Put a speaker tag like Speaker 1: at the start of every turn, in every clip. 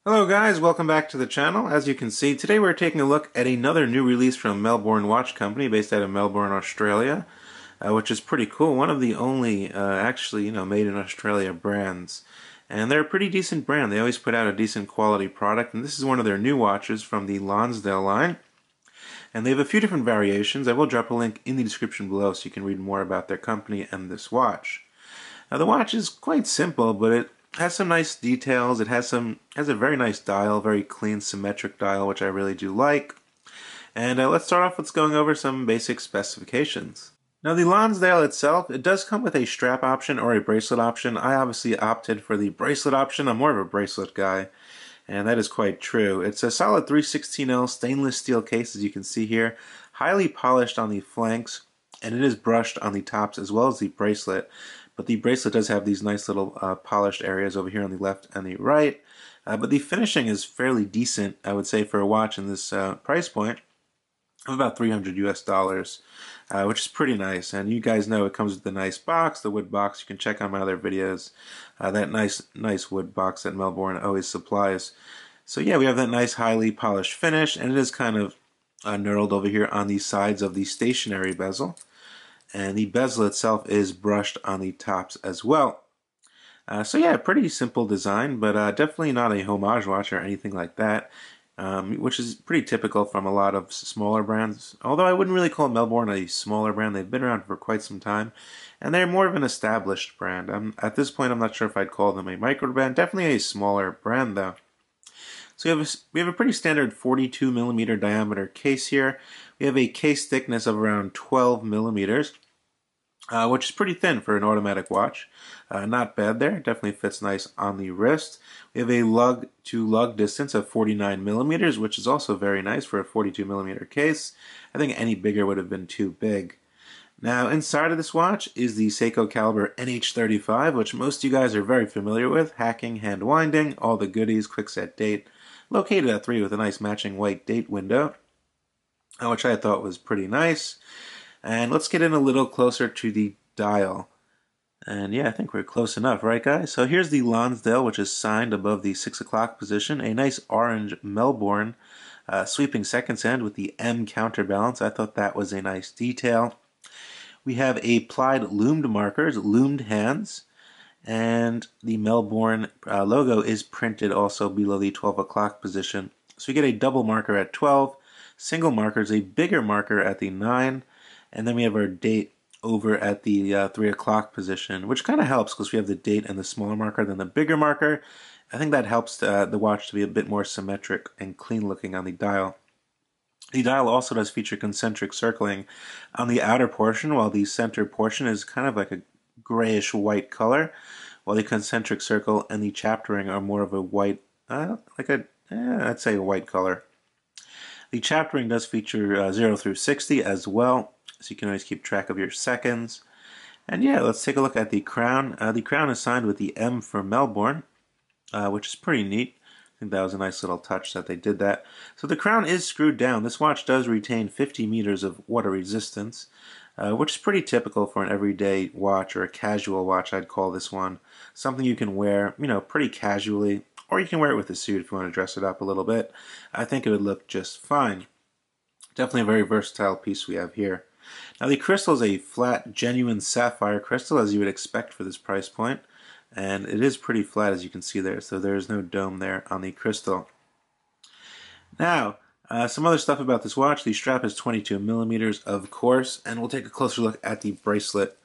Speaker 1: Hello guys, welcome back to the channel. As you can see, today we're taking a look at another new release from Melbourne Watch Company based out of Melbourne, Australia, which is pretty cool. One of the only actually, made in Australia brands. And they're a pretty decent brand. They always put out a decent quality product, and this is one of their new watches from the Lonsdale line. And they have a few different variations. I will drop a link in the description below so you can read more about their company and this watch. Now the watch is quite simple, but it has some nice details. It has a very nice dial, very clean, symmetric dial, which I really do like. And let's start off with going over some basic specifications. Now the Lonsdale itself, it does come with a strap option or a bracelet option. I obviously opted for the bracelet option. I'm more of a bracelet guy, and that is quite true. It's a solid 316L stainless steel case, as you can see here, highly polished on the flanks, and it is brushed on the tops as well as the bracelet. But the bracelet does have these nice little polished areas over here on the left and the right. But the finishing is fairly decent, I would say, for a watch in this price point of about $300 US, which is pretty nice. And you guys know it comes with the nice box, the wood box. You can check out my other videos. That nice wood box that Melbourne always supplies. So yeah, we have that nice highly polished finish, and it is kind of knurled over here on the sides of the stationary bezel. And the bezel itself is brushed on the tops as well. So yeah, pretty simple design, but definitely not a homage watch or anything like that, which is pretty typical from a lot of smaller brands. Although I wouldn't really call Melbourne a smaller brand. They've been around for quite some time, and they're more of an established brand. At this point, I'm not sure if I'd call them a micro brand. Definitely a smaller brand, though. So we have a pretty standard 42mm diameter case here. We have a case thickness of around 12mm, which is pretty thin for an automatic watch. Not bad there. Definitely fits nice on the wrist. We have a lug to lug distance of 49mm, which is also very nice for a 42mm case. I think any bigger would have been too big. Now, inside of this watch is the Seiko caliber NH35, which most of you guys are very familiar with. Hacking, hand winding, all the goodies, quick set date. Located at 3 with a nice matching white date window, which I thought was pretty nice. And let's get in a little closer to the dial. And yeah, I think we're close enough, right guys? So here's the Lonsdale, which is signed above the 6 o'clock position. A nice orange Melbourne sweeping seconds hand with the M counterbalance. I thought that was a nice detail. We have applied loomed markers, loomed hands. And the Melbourne logo is printed also below the 12 o'clock position. So we get a double marker at 12, single markers, a bigger marker at the 9, and then we have our date over at the 3 o'clock position, which kind of helps because we have the date and the smaller marker than the bigger marker. I think that helps the watch to be a bit more symmetric and clean looking on the dial. The dial also does feature concentric circling on the outer portion, while the center portion is kind of like a grayish white color, while the concentric circle and the chaptering are more of a white, I'd say a white color. The chaptering does feature 0 through 60 as well, so you can always keep track of your seconds. And yeah, let's take a look at the crown. The crown is signed with the M for Melbourne, which is pretty neat. I think that was a nice little touch that they did that. So the crown is screwed down. This watch does retain 50 meters of water resistance, which is pretty typical for an everyday watch or a casual watch, I'd call this one. Something you can wear, pretty casually, or you can wear it with a suit if you want to dress it up a little bit. I think it would look just fine. Definitely a very versatile piece we have here. Now the crystal is a flat, genuine sapphire crystal, as you would expect for this price point. And it is pretty flat, as you can see there, so there is no dome there on the crystal. Now, some other stuff about this watch. The strap is 22mm, of course, and we'll take a closer look at the bracelet.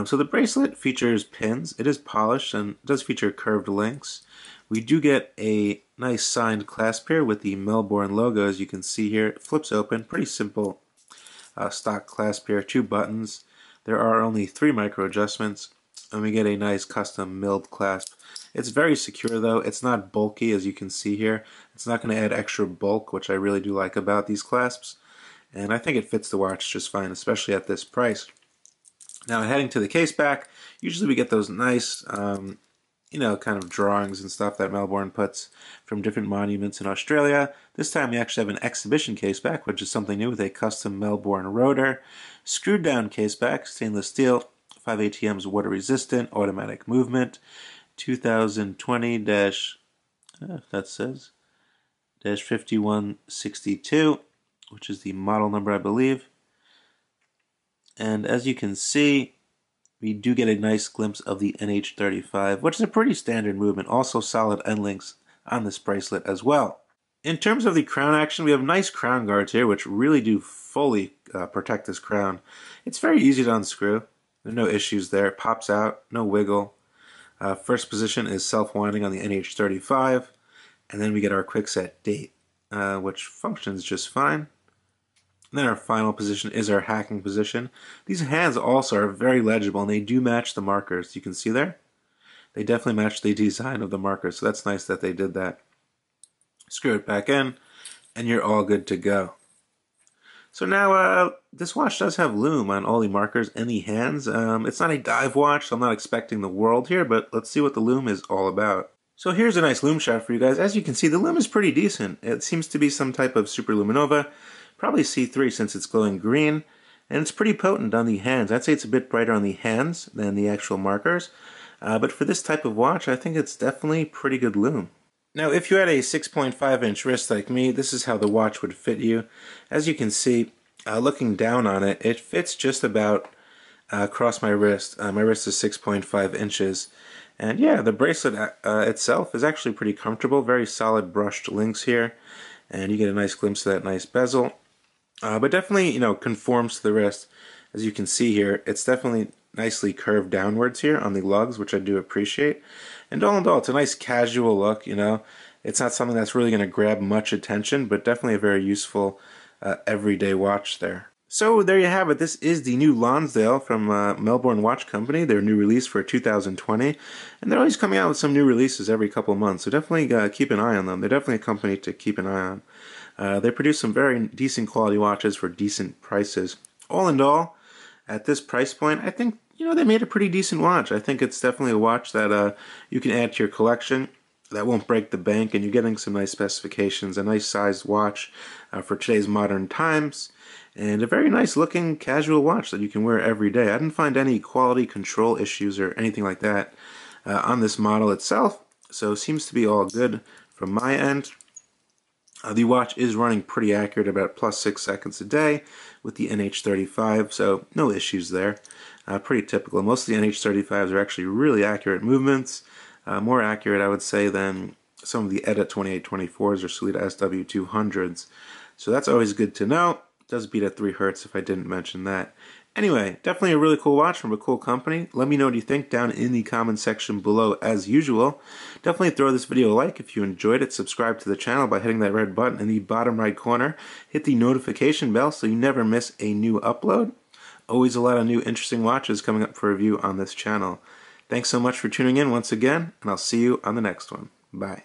Speaker 1: So the bracelet features pins. It is polished and does feature curved links. We do get a nice signed clasp here with the Melbourne logo, as you can see here. It flips open, pretty simple stock clasp here, 2 buttons. There are only 3 micro adjustments, and we get a nice custom milled clasp. It's very secure though. It's not bulky, as you can see here. It's not going to add extra bulk, which I really do like about these clasps. And I think it fits the watch just fine, especially at this price. Now heading to the case back, usually we get those nice, kind of drawings and stuff that Melbourne puts from different monuments in Australia. This time we actually have an exhibition case back, which is something new with a custom Melbourne rotor. Screwed down case back, stainless steel, 5 ATMs water resistant, automatic movement, 2020- if that says, -5162, which is the model number, I believe. And as you can see, we do get a nice glimpse of the NH35, which is a pretty standard movement. Also solid end links on this bracelet as well. In terms of the crown action, we have nice crown guards here, which really do fully protect this crown. It's very easy to unscrew. There's no issues there. It pops out, no wiggle. First position is self-winding on the NH35, and then we get our quickset date, which functions just fine. And then our final position is our hacking position. These hands also are very legible, and they do match the markers. You can see there? They definitely match the design of the markers, so that's nice that they did that. Screw it back in, and you're all good to go. So now, this watch does have lume on all the markers and the hands. It's not a dive watch, so I'm not expecting the world here, but let's see what the lume is all about. So here's a nice lume shot for you guys. As you can see, the lume is pretty decent. It seems to be some type of superluminova, probably C3 since it's glowing green, and it's pretty potent on the hands. I'd say it's a bit brighter on the hands than the actual markers, but for this type of watch, I think it's definitely pretty good lume. Now, if you had a 6.5-inch wrist like me, this is how the watch would fit you. As you can see, looking down on it, it fits just about across my wrist. My wrist is 6.5 inches. And yeah, the bracelet itself is actually pretty comfortable. Very solid brushed links here. And you get a nice glimpse of that nice bezel. But definitely, you know, conforms to the wrist. As you can see here, it's definitely nicely curved downwards here on the lugs, which I do appreciate. And all in all, it's a nice casual look, you know. It's not something that's really going to grab much attention, but definitely a very useful everyday watch there. So there you have it. This is the new Lonsdale from Melbourne Watch Company, their new release for 2020. And they're always coming out with some new releases every couple of months, so definitely keep an eye on them. They're definitely a company to keep an eye on. They produce some very decent quality watches for decent prices. All in all, at this price point, I think, you know, they made a pretty decent watch. I think it's definitely a watch that you can add to your collection that won't break the bank, and you're getting some nice specifications, a nice sized watch for today's modern times, and a very nice looking casual watch that you can wear every day. I didn't find any quality control issues or anything like that on this model itself, so it seems to be all good from my end. The watch is running pretty accurate, about +6 seconds a day with the NH35, so no issues there. Pretty typical. Most of the NH35s are actually really accurate movements, more accurate, I would say, than some of the Edit 2824s or Sellita SW200s. So that's always good to know. It does beat at 3 Hz if I didn't mention that. Anyway, definitely a really cool watch from a cool company. Let me know what you think down in the comment section below as usual. Definitely throw this video a like if you enjoyed it. Subscribe to the channel by hitting that red button in the bottom right corner. Hit the notification bell so you never miss a new upload. Always a lot of new interesting watches coming up for review on this channel. Thanks so much for tuning in once again, and I'll see you on the next one. Bye.